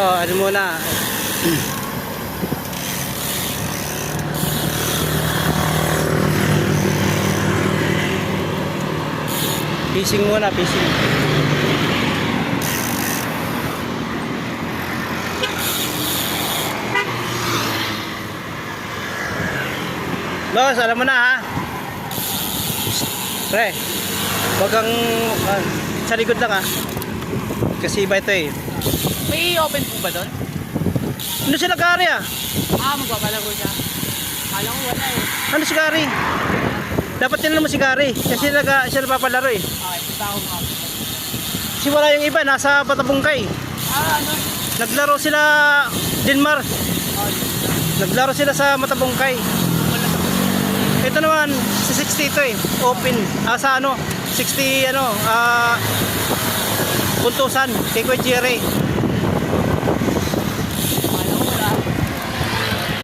ano muna. Fishing muna, fishing. Boss, alam mo na ha. Pre, wag kang sa likod lang ha. Kasi iba ito eh. May open po ba doon? Ano si Gary ah? Magpapalaro siya. Kala ko wala eh. Ano si Gary? Dapat tinanong mo si Gary. Kasi siya napapalaro eh. Okay, punta ako mga. Kasi wala yung iba, nasa Batabungkay. Ano? Naglaro sila Denmark. Naglaro sila sa Matabungkay. Ito naman, si 60 ito eh. Open. Sa ano? 60 ano, puntusan. Kay Kuya Jerry.